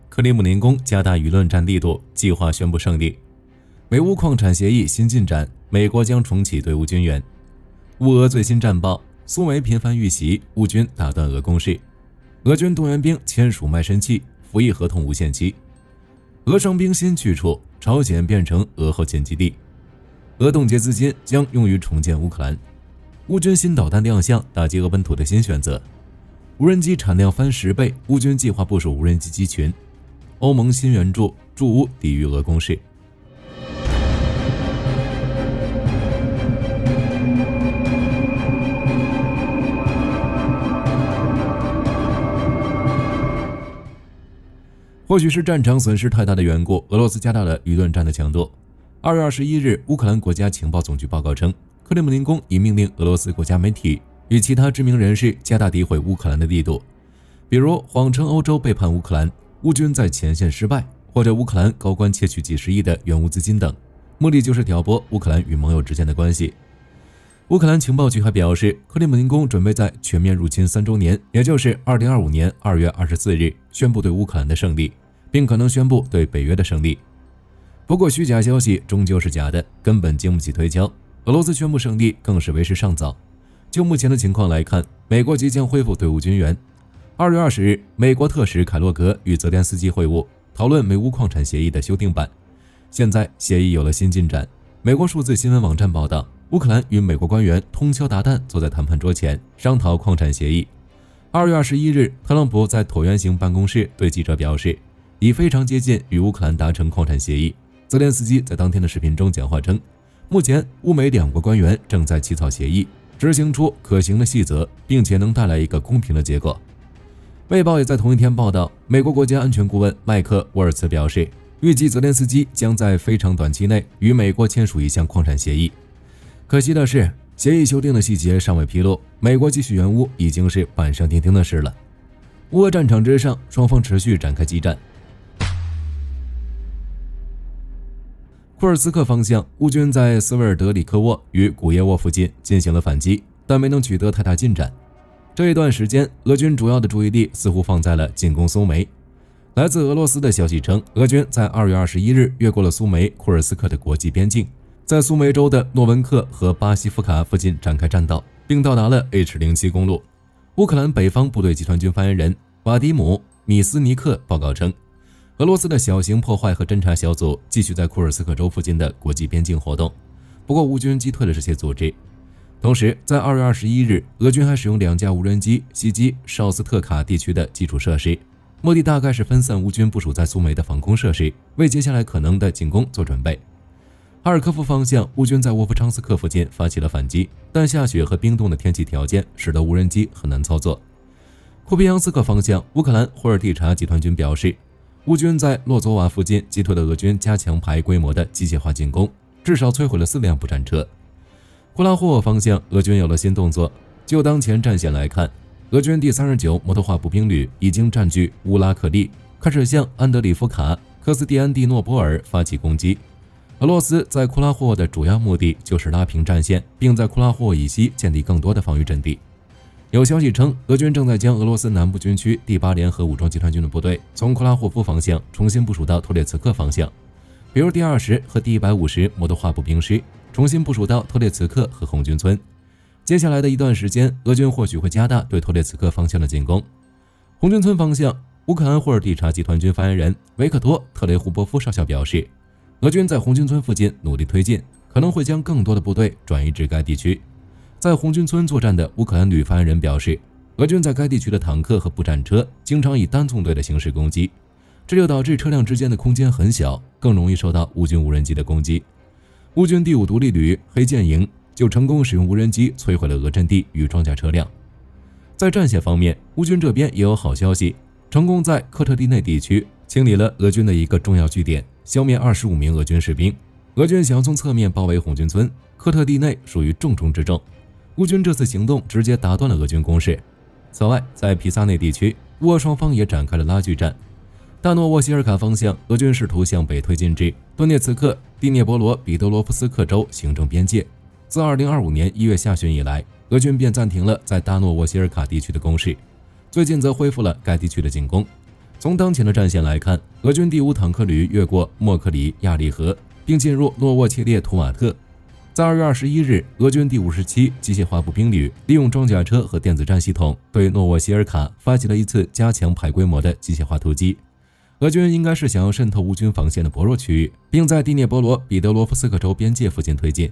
克里姆林宫加大舆论战力度，计划宣布胜利。美乌矿产协议新进展，美国将重启对乌军援。乌俄最新战报，苏梅频繁遇袭，乌军打断俄攻势。俄军动员兵签署卖身契，服役合同无限期。俄伤兵新去处，朝鲜变成俄后见基地。俄冻结资金将用于重建乌克兰。乌军新导弹亮相，打击俄本土的新选择。无人机产量翻10倍，乌军计划部署无人机机群。欧盟新援助驻乌抵御俄攻势。或许是战场损失太大的缘故，俄罗斯加大了舆论战的强度。2月21日，乌克兰国家情报总局报告称，克里姆林宫已命令俄罗斯国家媒体与其他知名人士加大诋毁乌克兰的力度，比如谎称欧洲背叛乌克兰，乌军在前线失败，或者乌克兰高官窃取几十亿的援乌资金等，目的就是挑拨乌克兰与盟友之间的关系。乌克兰情报局还表示，克里姆林宫准备在全面入侵3周年，也就是2025年2月24日宣布对乌克兰的胜利，并可能宣布对北约的胜利。不过虚假消息终究是假的，根本经不起推敲。俄罗斯宣布胜利更是为时尚早。就目前的情况来看，美国即将恢复对乌军援。2月20日，美国特使凯洛格与泽连斯基会晤，讨论美乌矿产协议的修订版。现在协议有了新进展。美国数字新闻网站报道，乌克兰与美国官员通宵达旦坐在谈判桌前商讨矿产协议。2月21日，特朗普在椭圆形办公室对记者表示，已非常接近与乌克兰达成矿产协议。泽连斯基在当天的视频中讲话称，目前乌美两国官员正在起草协议，执行出可行的细则，并且能带来一个公平的结果。卫报也在同一天报道，美国国家安全顾问麦克沃尔茨表示，预计泽连斯基将在非常短期内与美国签署一项矿产协议。可惜的是，协议修订的细节尚未披露，美国继续援乌已经是板上钉钉的事了。乌俄战场之上，双方持续展开激战。库尔斯克方向，乌军在斯维尔德里科沃与古耶沃附近进行了反击，但没能取得太大进展。这一段时间，俄军主要的注意力似乎放在了进攻苏梅。来自俄罗斯的消息称，俄军在2月21日越过了苏梅库尔斯克的国际边境，在苏梅州的诺文克和巴西夫卡附近展开战斗，并到达了 H07 公路。乌克兰北方部队集团军发言人瓦迪姆·米斯尼克报告称，俄罗斯的小型破坏和侦察小组继续在库尔斯克州附近的国际边境活动，不过乌军击退了这些组织。同时，在2月21日，俄军还使用2架无人机袭击绍斯特卡地区的基础设施，目的大概是分散乌军部署在苏梅的防空设施，为接下来可能的进攻做准备。哈尔科夫方向，乌军在沃夫昌斯克附近发起了反击，但下雪和冰冻的天气条件使得无人机很难操作。库皮扬斯克方向，乌克兰霍尔蒂察集团军表示，乌军在洛佐瓦附近击退了俄军加强排规模的机械化进攻，至少摧毁了4辆步战车。库拉霍沃方向，俄军有了新动作。就当前战线来看，俄军第39摩托化步兵旅已经占据乌拉克利，开始向安德里夫卡、科斯蒂安蒂诺波尔发起攻击。俄罗斯在库拉霍沃的主要目的就是拉平战线，并在库拉霍沃以西建立更多的防御阵地。有消息称，俄军正在将俄罗斯南部军区第8联合武装集团军的部队从库拉霍夫方向重新部署到托列茨克方向，比如第20和第150摩托化步兵师重新部署到托列茨克和红军村。接下来的一段时间，俄军或许会加大对托列茨克方向的进攻。红军村方向，乌克兰霍尔蒂察集团军发言人维克多·特雷胡波夫少校表示，俄军在红军村附近努力推进，可能会将更多的部队转移至该地区。在红军村作战的乌克兰旅发言人表示，俄军在该地区的坦克和步战车经常以单纵队的形式攻击，这就导致车辆之间的空间很小，更容易受到乌军无人机的攻击。乌军第5独立旅黑剑营就成功使用无人机摧毁了俄阵地与装甲车辆。在战线方面，乌军这边也有好消息，成功在科特蒂内地区清理了俄军的一个重要据点，消灭25名俄军士兵。俄军想从侧面包围红军村，科特蒂内属于重中之重。乌军这次行动直接打断了俄军攻势。此外，在皮萨内地区，乌俄双方也展开了拉锯战。大诺沃希尔卡方向，俄军试图向北推进至顿涅茨克、第聂伯罗彼得罗夫斯克州行政边界。自2025年1月下旬以来，俄军便暂停了在大诺沃希尔卡地区的攻势，最近则恢复了该地区的进攻。从当前的战线来看，俄军第5坦克旅越过莫克里亚利河，并进入诺沃切列图瓦特。在2月21日，俄军第57机械化步兵旅利用装甲车和电子战系统，对诺沃希尔卡发起了一次加强排规模的机械化突击。俄军应该是想要渗透乌军防线的薄弱区域，并在第聂伯罗彼得罗夫斯克州边界附近推进。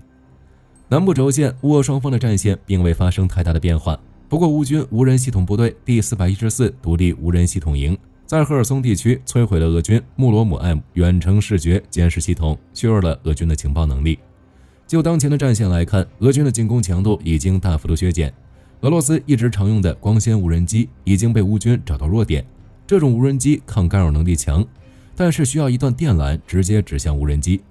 南部轴线，乌俄双方的战线并未发生太大的变化。不过，乌军无人系统部队第414独立无人系统营在赫尔松地区摧毁了俄军穆罗姆艾远程视觉监视系统，削弱了俄军的情报能力。就当前的战线来看，俄军的进攻强度已经大幅度削减。俄罗斯一直常用的光纤无人机已经被乌军找到弱点。这种无人机抗干扰能力强，但是需要一段电缆直接指向无人机。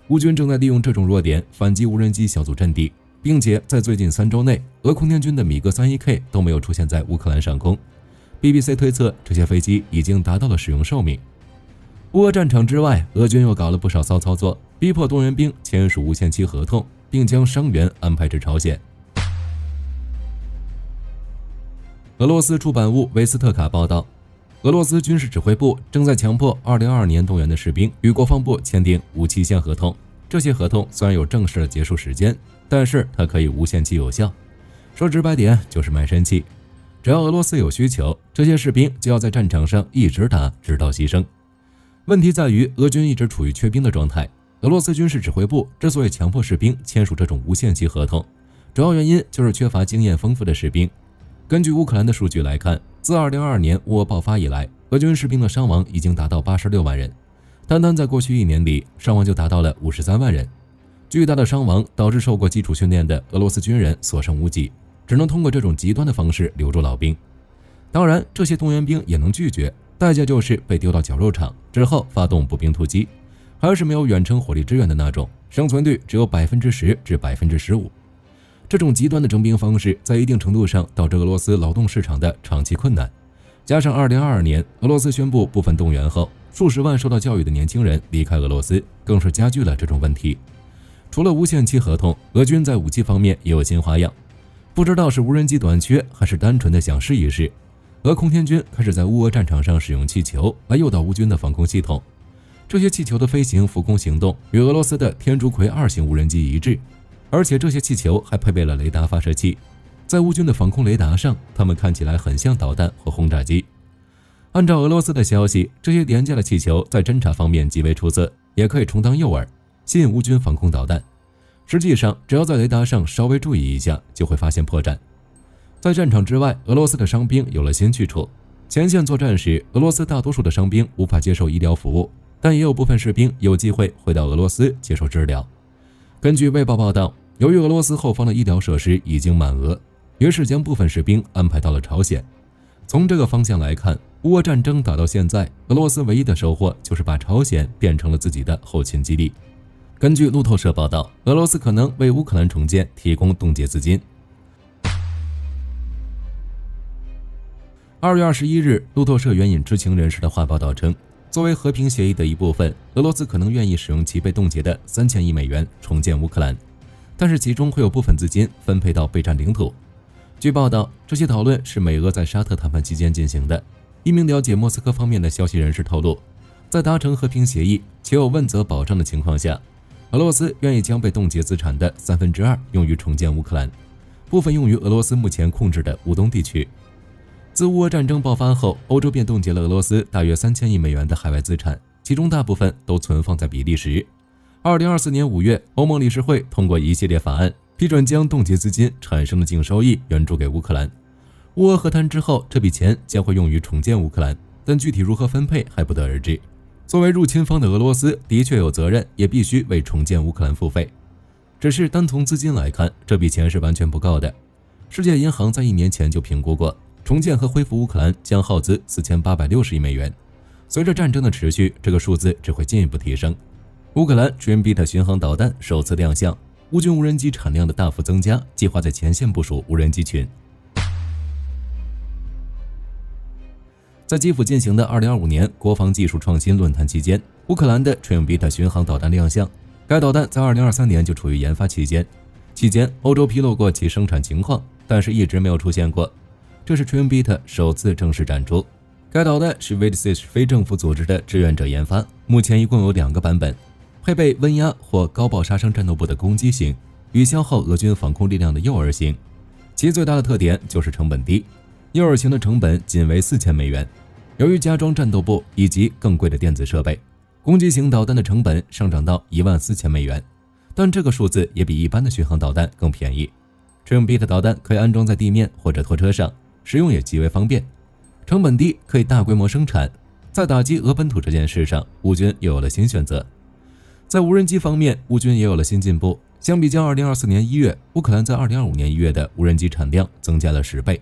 乌军正在利用这种弱点反击无人机小组阵地，并且在最近3周内，俄空天军的米格31K 都没有出现在乌克兰上空。BBC 推测，这些飞机已经达到了使用寿命。乌俄战场之外，俄军又搞了不少骚操作，逼迫动员兵签署无限期合同，并将伤员安排至朝鲜。俄罗斯出版物维斯特卡报道，俄罗斯军事指挥部正在强迫2022年动员的士兵与国防部签订无期限合同。这些合同虽然有正式的结束时间，但是它可以无限期有效。说直白点，就是卖身契。只要俄罗斯有需求，这些士兵就要在战场上一直打，直到牺牲。问题在于，俄军一直处于缺兵的状态。俄罗斯军事指挥部之所以强迫士兵签署这种无限期合同，主要原因就是缺乏经验丰富的士兵。根据乌克兰的数据来看，自2022年乌俄爆发以来，俄军士兵的伤亡已经达到86万人，单单在过去1年里，伤亡就达到了53万人。巨大的伤亡导致受过基础训练的俄罗斯军人所剩无几，只能通过这种极端的方式留住老兵。当然，这些动员兵也能拒绝，代价就是被丢到绞肉场，之后发动步兵突击，还是没有远程火力支援的那种，生存率只有10%至15%。这种极端的征兵方式在一定程度上导致俄罗斯劳动市场的长期困难，加上2022年俄罗斯宣布部分动员后，数十万受到教育的年轻人离开俄罗斯，更是加剧了这种问题。除了无限期合同，俄军在武器方面也有新花样。不知道是无人机短缺，还是单纯的想试一试，俄空天军开始在乌俄战场上使用气球来诱导乌军的防空系统。这些气球的飞行浮空行动与俄罗斯的天竺葵2型无人机一致，而且这些气球还配备了雷达发射器。在乌军的防空雷达上，它们看起来很像导弹或轰炸机。按照俄罗斯的消息，这些廉价的气球在侦察方面极为出色，也可以充当诱饵，吸引乌军防空导弹。实际上，只要在雷达上稍微注意一下，就会发现破绽。在战场之外，俄罗斯的伤兵有了新去处。前线作战时，俄罗斯大多数的伤兵无法接受医疗服务，但也有部分士兵有机会回到俄罗斯接受治疗。根据卫报报道，由于俄罗斯后方的医疗设施已经满额，于是将部分士兵安排到了朝鲜。从这个方向来看，乌俄战争打到现在，俄罗斯唯一的收获就是把朝鲜变成了自己的后勤基地。根据路透社报道，俄罗斯可能为乌克兰重建提供冻结资金。2月21日，路透社援引知情人士的话报道称，作为和平协议的一部分，俄罗斯可能愿意使用其被冻结的3000亿美元重建乌克兰，但是其中会有部分资金分配到备战领土。据报道，这些讨论是美俄在沙特谈判期间进行的。一名了解莫斯科方面的消息人士透露，在达成和平协议且有问责保障的情况下，俄罗斯愿意将被冻结资产的2/3用于重建乌克兰，部分用于俄罗斯目前控制的乌东地区。自乌俄战争爆发后，欧洲便冻结了俄罗斯大约3000亿美元的海外资产，其中大部分都存放在比利时。2024年5月，欧盟理事会通过一系列法案，批准将冻结资金产生的净收益援助给乌克兰。乌俄和谈之后，这笔钱将会用于重建乌克兰，但具体如何分配还不得而知。作为入侵方的俄罗斯的确有责任，也必须为重建乌克兰付费。只是单从资金来看，这笔钱是完全不够的。世界银行在1年前就评估过，重建和恢复乌克兰将耗资4860亿美元。随着战争的持续，这个数字只会进一步提升。乌克兰 Trinbit 巡航导弹首次亮相，乌军无人机产量的大幅增加，计划在前线部署无人机群。在基辅进行的2025年国防技术创新论坛期间，乌克兰的 Trinbit 巡航导弹亮相。该导弹在2023年就处于研发期间，欧洲披露过其生产情况，但是一直没有出现过。这是 Trinbit 首次正式展出。该导弹是 Vidsish 非政府组织的志愿者研发，目前一共有2个版本，配备温压或高爆杀伤战斗部的攻击型与消耗俄军防空力量的诱饵型。其最大的特点就是成本低，诱饵型的成本仅为$4000。由于加装战斗部以及更贵的电子设备，攻击型导弹的成本上涨到$14000，但这个数字也比一般的巡航导弹更便宜。Trim-bit 导弹可以安装在地面或者拖车上，使用也极为方便。成本低，可以大规模生产，在打击俄本土这件事上，乌军又有了新选择。在无人机方面，乌军也有了新进步。相比较2024年1月，乌克兰在2025年1月的无人机产量增加了10倍，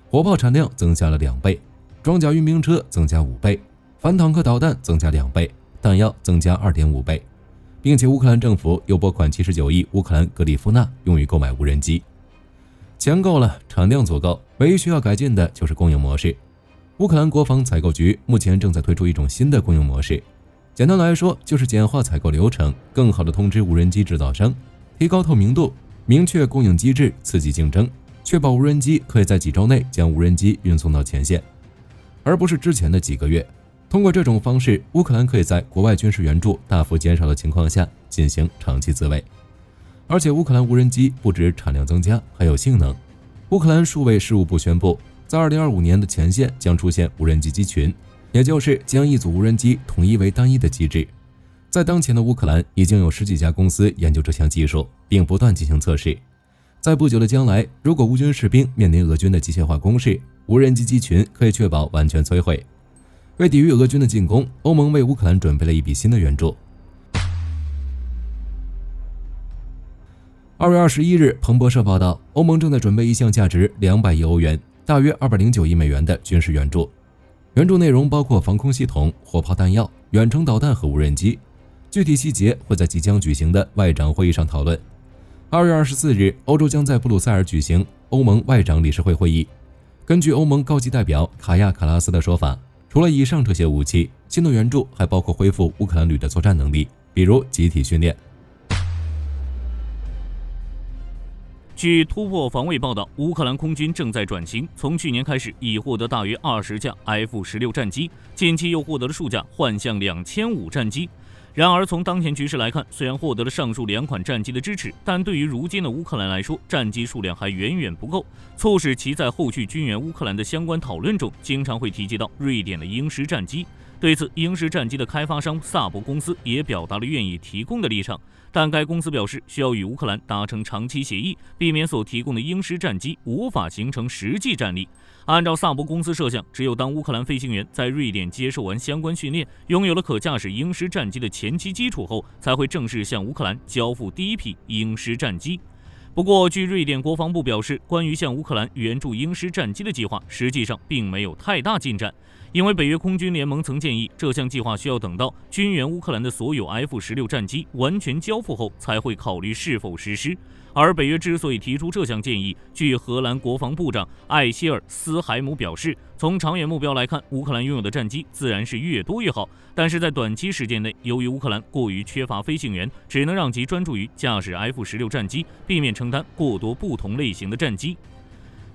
火炮产量增加了2倍，装甲运兵车增加5倍，反坦克导弹增加2倍，弹药增加2.5倍，并且乌克兰政府又拨款79亿乌克兰格里夫纳用于购买无人机。钱够了，产量足够，唯一需要改进的就是供应模式。乌克兰国防采购局目前正在推出一种新的供应模式，简单来说就是简化采购流程，更好地通知无人机制造商，提高透明度，明确供应机制，刺激竞争，确保无人机可以在几周内将无人机运送到前线，而不是之前的几个月。通过这种方式，乌克兰可以在国外军事援助大幅减少的情况下进行长期自卫。而且乌克兰无人机不止产量增加，还有性能。乌克兰数位事务部宣布，在2025年的前线将出现无人机机群，也就是将一组无人机统一为单一的机制。在当前的乌克兰，已经有10几家公司研究这项技术，并不断进行测试。在不久的将来，如果乌军士兵面临俄军的机械化攻势，无人机机群可以确保完全摧毁。为抵御俄军的进攻，欧盟为乌克兰准备了一笔新的援助。2月21日，彭博社报道，欧盟正在准备一项价值200亿欧元，大约209亿美元的军事援助。援助内容包括防空系统、火炮弹药、远程导弹和无人机。具体细节会在即将举行的外长会议上讨论。2月24日，欧洲将在布鲁塞尔举行欧盟外长理事会会议。根据欧盟高级代表卡亚卡拉斯的说法，除了以上这些武器，新的援助还包括恢复乌克兰旅的作战能力，比如集体训练。据突破防卫报道，乌克兰空军正在转型，从去年开始已获得大约20架 F-16战机，近期又获得了数架幻象2005战机。然而，从当前局势来看，虽然获得了上述2款战机的支持，但对于如今的乌克兰来说，战机数量还远远不够，促使其在后续军援乌克兰的相关讨论中，经常会提及到瑞典的鹰狮战机。对此，鹰狮战机的开发商萨博公司也表达了愿意提供的立场，但该公司表示需要与乌克兰达成长期协议，避免所提供的鹰狮战机无法形成实际战力。按照萨博公司设想，只有当乌克兰飞行员在瑞典接受完相关训练，拥有了可驾驶鹰狮战机的前期基础后，才会正式向乌克兰交付第一批鹰狮战机。不过，据瑞典国防部表示，关于向乌克兰援助鹰狮战机的计划，实际上并没有太大进展。因为北约空军联盟曾建议，这项计划需要等到军援乌克兰的所有 F-16战机完全交付后，才会考虑是否实施。而北约之所以提出这项建议，据荷兰国防部长艾希尔斯海姆表示，从长远目标来看，乌克兰拥有的战机自然是越多越好，但是在短期时间内，由于乌克兰过于缺乏飞行员，只能让其专注于驾驶 F-16战机，避免承担过多不同类型的战机。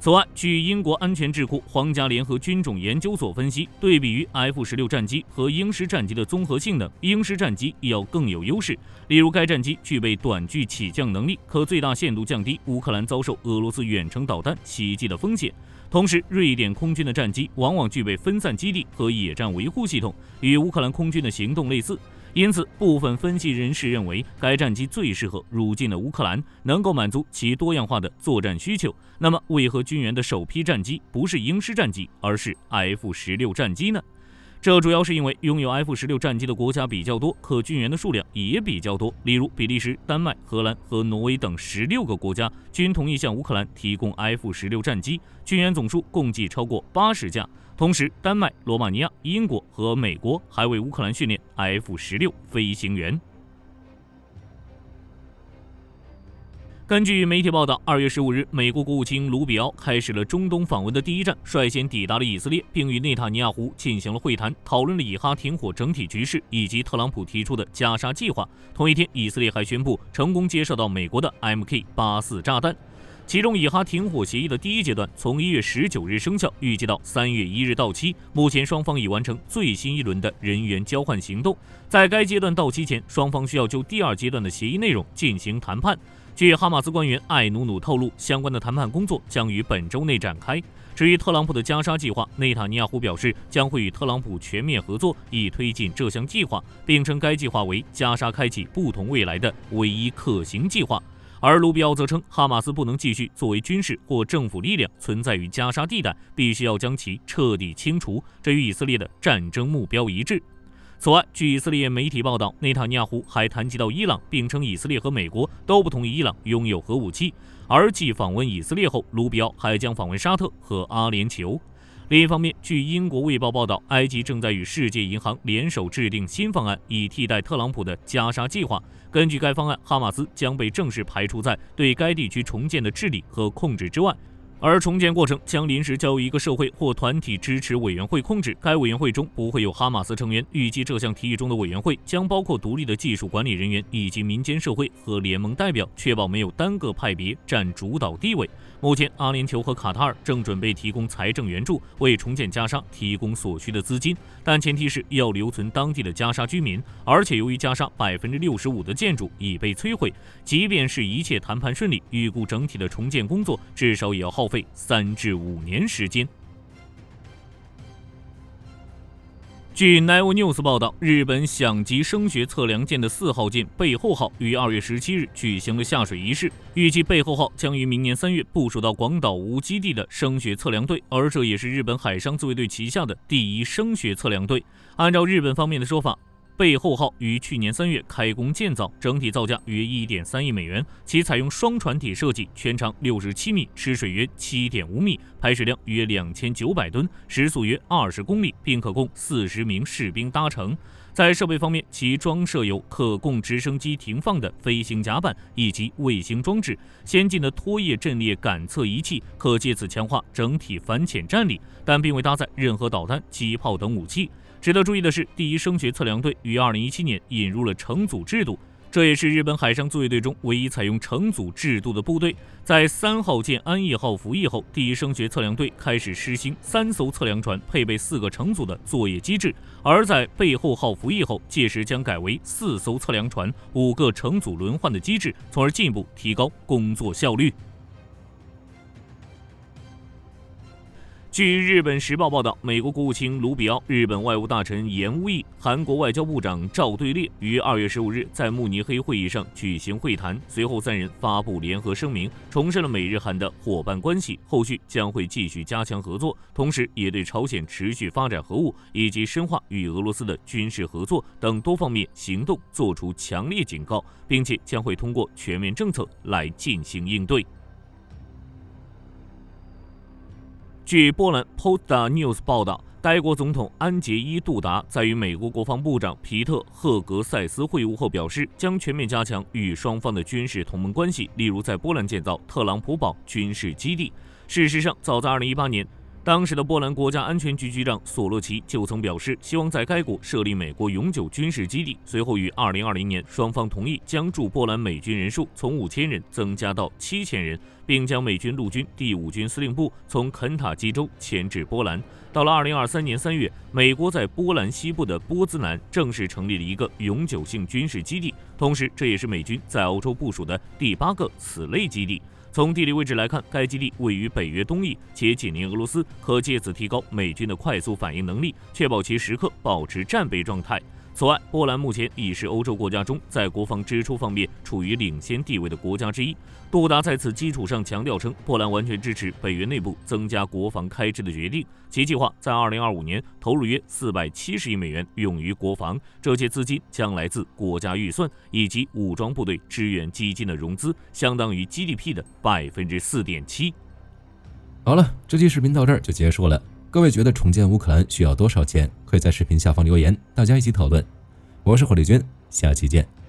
此外，据英国安全智库皇家联合军种研究所分析，对比于 F-16战机和鹰狮战机的综合性能，鹰狮战机要更有优势。例如，该战机具备短距起降能力，可最大限度降低乌克兰遭受俄罗斯远程导弹袭击的风险。同时，瑞典空军的战机往往具备分散基地和野战维护系统，与乌克兰空军的行动类似。因此，部分分析人士认为，该战机最适合如今的乌克兰，能够满足其多样化的作战需求。那么，为何军援的首批战机不是鹰狮战机，而是 F-16战机呢？这主要是因为拥有 F-16战机的国家比较多，可军援的数量也比较多。例如，比利时、丹麦、荷兰和挪威等16个国家均同意向乌克兰提供 F-16战机，军援总数共计超过80架。同时，丹麦、罗马尼亚、英国和美国还为乌克兰训练 F-16飞行员。根据媒体报道，2月15日，美国国务卿卢比奥开始了中东访问的第一站，率先抵达了以色列，并与内塔尼亚胡进行了会谈，讨论了以哈停火整体局势以及特朗普提出的加沙计划。同一天，以色列还宣布成功接受到美国的 MK84炸弹。其中以哈停火协议的第一阶段从1月19日生效，预计到3月1日到期。目前双方已完成最新一轮的人员交换行动。在该阶段到期前，双方需要就第二阶段的协议内容进行谈判。据哈马斯官员艾努努透露，相关的谈判工作将于本周内展开。至于特朗普的加沙计划，内塔尼亚胡表示将会与特朗普全面合作，以推进这项计划，并称该计划为加沙开启不同未来的唯一可行计划。而卢比奥则称，哈马斯不能继续作为军事或政府力量存在于加沙地带，必须要将其彻底清除，这与以色列的战争目标一致。此外，据以色列媒体报道，内塔尼亚胡还谈及到伊朗，并称以色列和美国都不同意伊朗拥有核武器。而继访问以色列后，卢比奥还将访问沙特和阿联酋。另一方面，据英国卫报报道，埃及正在与世界银行联手制定新方案，以替代特朗普的加沙计划。根据该方案，哈马斯将被正式排除在对该地区重建的治理和控制之外。而重建过程将临时交由一个社会或团体支持委员会控制，该委员会中不会有哈马斯成员。预计这项提议中的委员会将包括独立的技术管理人员以及民间社会和联盟代表，确保没有单个派别占主导地位。目前，阿联酋和卡塔尔正准备提供财政援助，为重建加沙提供所需的资金，但前提是要留存当地的加沙居民。而且，由于加沙65%的建筑已被摧毁，即便是一切谈判顺利，预估整体的重建工作至少也要耗费3至5年时间。据 Naval News 报道，日本响级声学测量舰的4号舰背后号于2月17日举行了下水仪式，预计背后号将于明年3月部署到广岛无基地的声学测量队，而这也是日本海上自卫队旗下的第一声学测量队。按照日本方面的说法，背后号于去年3月开工建造，整体造价约1.3亿美元，其采用双船体设计，全长67米，吃水约7.5米，排水量约2900吨，时速约20公里，并可供40名士兵搭乘。在设备方面，其装设有可供直升机停放的飞行甲板以及卫星装置，先进的拖曳阵列感测仪器可借此强化整体反潜战力，但并未搭载任何导弹、机炮等武器。值得注意的是，第一声学测量队于2017年引入了乘组制度，这也是日本海上自卫队中唯一采用乘组制度的部队。在3号舰安艺号服役后，第一声学测量队开始实行3艘测量船配备4个乘组的作业机制，而在背后号服役后，届时将改为4艘测量船、5个乘组轮换的机制，从而进一步提高工作效率。据日本时报报道，美国国务卿卢比奥、日本外务大臣岩屋义、韩国外交部长赵对列于2月15日在慕尼黑会议上举行会谈，随后3人发布联合声明，重申了美日韩的伙伴关系，后续将会继续加强合作，同时也对朝鲜持续发展核武以及深化与俄罗斯的军事合作等多方面行动作出强烈警告，并且将会通过全面政策来进行应对。据波兰 Polsat News 报道，该国总统安杰伊·杜达在与美国国防部长皮特·赫格塞斯会晤后表示，将全面加强与双方的军事同盟关系，例如在波兰建造特朗普堡军事基地。事实上，早在2018年，当时的波兰国家安全局局长索洛奇就曾表示，希望在该国设立美国永久军事基地。随后于2020年，双方同意将驻波兰美军人数从5000人增加到7000人，并将美军陆军第5军司令部从肯塔基州迁至波兰。到了2023年3月，美国在波兰西部的波兹南正式成立了一个永久性军事基地，同时这也是美军在欧洲部署的第8个此类基地。从地理位置来看，该基地位于北约东翼，且紧邻俄罗斯，可借此提高美军的快速反应能力，确保其时刻保持战备状态。此外，波兰目前已是欧洲国家中在国防支出方面处于领先地位的国家之一。杜达在此基础上强调称，波兰完全支持北约内部增加国防开支的决定，其计划在2025年投入约470亿美元用于国防，这些资金将来自国家预算以及武装部队支援基金的融资，相当于 GDP 的4.7%。好了，这期视频到这儿就结束了。各位觉得重建乌克兰需要多少钱？可以在视频下方留言，大家一起讨论。我是火力军，下期见。